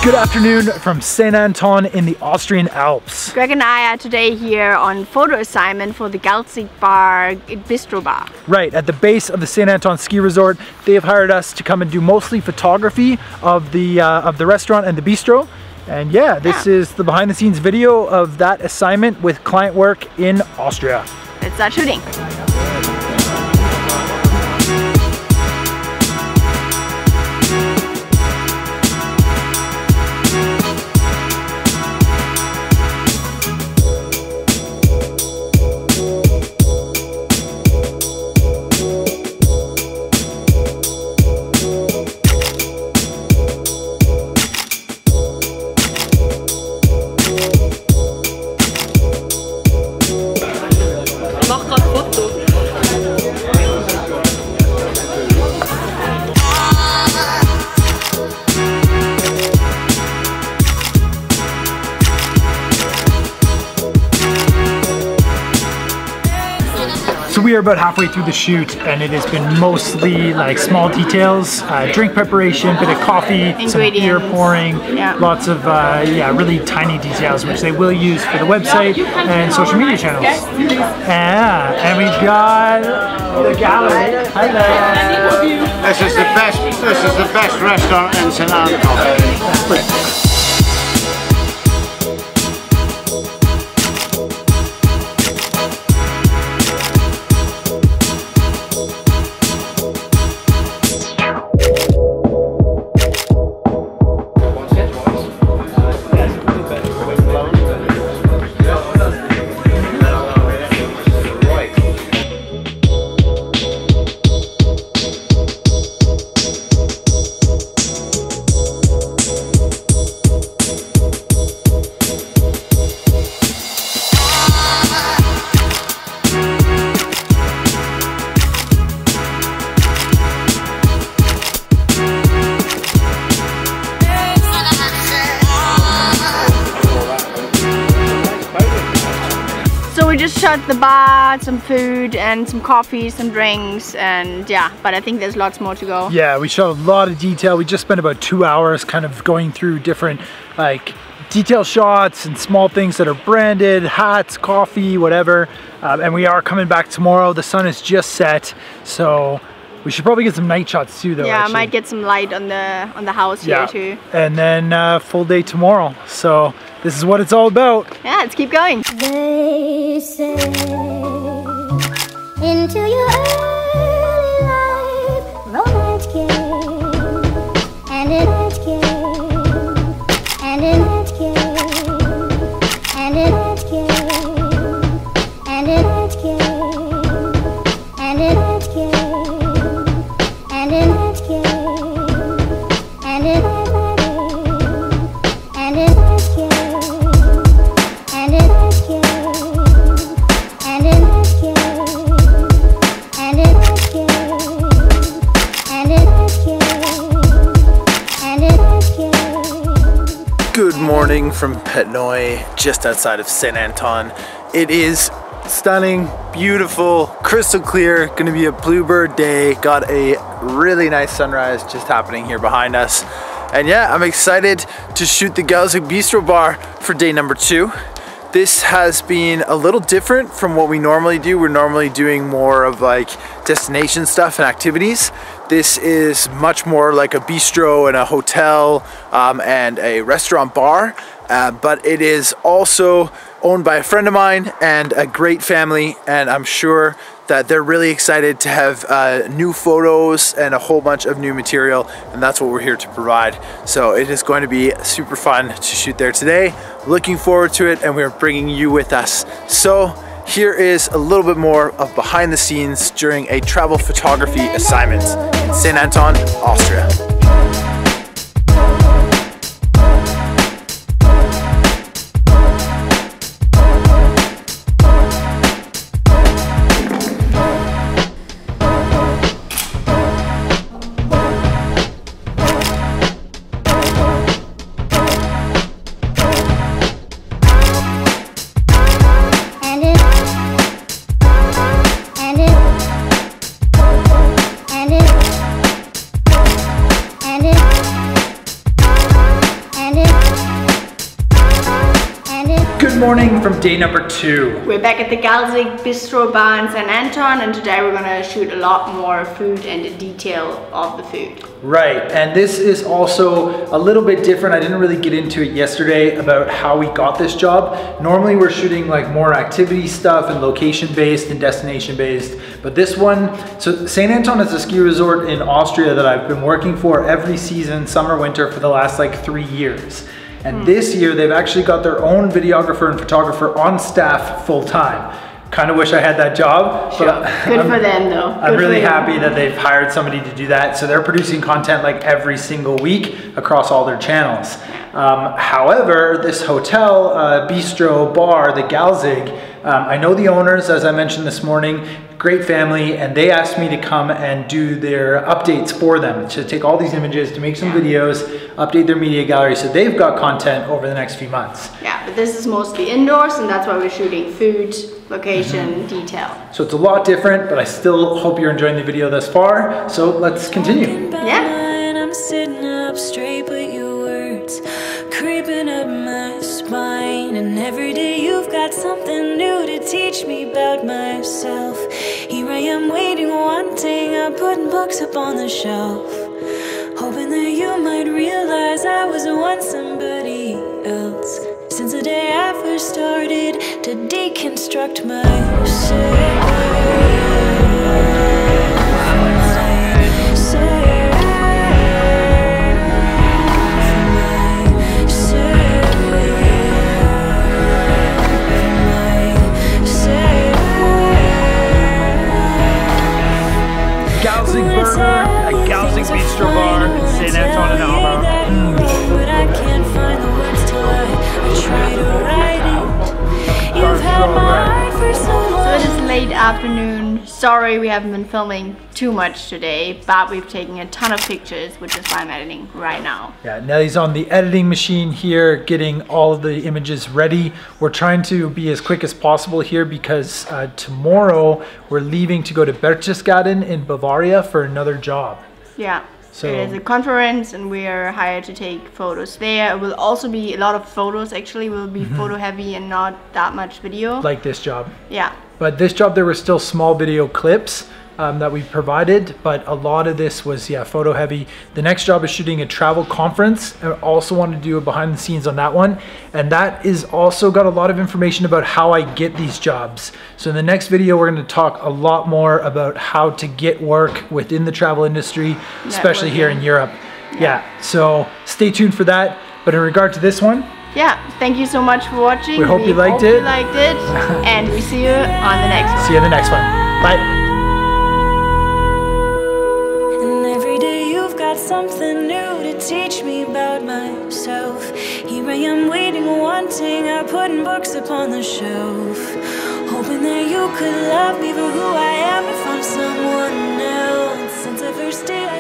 Good afternoon from St Anton in the Austrian Alps. Greg and I are today here on photo assignment for the Galzig bar Bistrobar. Right, at the base of the St Anton ski resort. They have hired us to come and do mostly photography of the restaurant and the bistro. And yeah, this is the behind the scenes video of that assignment with client work in Austria. Let's start shooting. So we are about halfway through the shoot, and it has been mostly like small details, drink preparation, bit of coffee, some beer pouring, lots of really tiny details which they will use for the website and social media channels. Yeah, and we've got the gallery. Hello. This is the best restaurant in St Anton. We just shot the bar, some food and some coffee, some drinks, and yeah, but I think there's lots more to go. Yeah, we shot a lot of detail. We just spent about 2 hours kind of going through different like detail shots and small things that are branded, hats, coffee, whatever. And we are coming back tomorrow. The sun is just set, so we should probably get some night shots too though. Yeah, I might get some light on the house here too. And then full day tomorrow. So this is what it's all about. Yeah, let's keep going. They say into your early life romance came, and it came, and it came, and it came, and it came, and it came, and it came, and it Good morning from Petnoy, just outside of St Anton. It is stunning, beautiful, crystal clear, gonna be a bluebird day. Got a really nice sunrise just happening here behind us. And yeah, I'm excited to shoot the Galzig Bistrobar for day number 2. This has been a little different from what we normally do. We're normally doing more of like destination stuff and activities. This is much more like a bistro and a hotel and a restaurant bar, but it is also owned by a friend of mine and a great family, and I'm sure that they're really excited to have new photos and a whole bunch of new material, and that's what we're here to provide. So it is going to be super fun to shoot there today. Looking forward to it, and we're bringing you with us. So here is a little bit more of behind the scenes during a travel photography assignment in St Anton, Austria. from day number 2. We're back at the Galzig Bistrobar in St Anton, and today we're gonna shoot a lot more food and the detail of the food. Right, and this is also a little bit different. I didn't really get into it yesterday about how we got this job. Normally we're shooting like more activity stuff and location based and destination based, but this one, so St Anton is a ski resort in Austria that I've been working for every season, summer, winter, for the last like 3 years. And this year they've actually got their own videographer and photographer on staff full time. Kind of wish I had that job. Sure. Good for them though. I'm really happy that they've hired somebody to do that. So they're producing content like every single week across all their channels. However, this hotel, Bistrobar, the Galzig, I know the owners, as I mentioned this morning, great family, and they asked me to come and do their updates for them, to take all these images, to make some videos, update their media gallery, so they've got content over the next few months. Yeah, but this is mostly indoors, and that's why we're shooting food, location, detail. So it's a lot different, but I still hope you're enjoying the video thus far, so let's continue. Yeah. I'm sitting up straight, but your words creeping up my spine, and every day you've got something new to teach me about myself. Here I am waiting, wanting, I'm putting books up on the shelf, hoping that you might realize I was once somebody else. Since the day I first started to deconstruct myself. Galzig burger at Galzig Bistrobar in St Anton and Arlberg. But I can't find the words to lie. I try to write it. You've had my heart for so long. So it is late afternoon. Sorry we haven't been filming too much today, but we've taken a ton of pictures, which is why I'm editing right now. Yeah, Nellie's on the editing machine here, getting all of the images ready. We're trying to be as quick as possible here because tomorrow we're leaving to go to Berchtesgaden in Bavaria for another job. Yeah. So it is a conference and we are hired to take photos there. It will also be a lot of photos, actually. Will be photo heavy and not that much video. like this job. Yeah. But this job, there were still small video clips that we provided, but a lot of this was, yeah, photo heavy. The next job is shooting a travel conference. I also wanted to do a behind the scenes on that one. And that is also got a lot of information about how I get these jobs. So in the next video, we're going to talk a lot more about how to get work within the travel industry, especially here in Europe. Yeah, so stay tuned for that. But in regard to this one, yeah, thank you so much for watching. We hope you liked it. And we see you on the next one. See you in the next one. Bye. And every day you've got something new to teach me about myself. Here I am waiting, wanting, I'm putting books upon the shelf, hoping that you could love me for who I am if I'm someone else. Since the first day I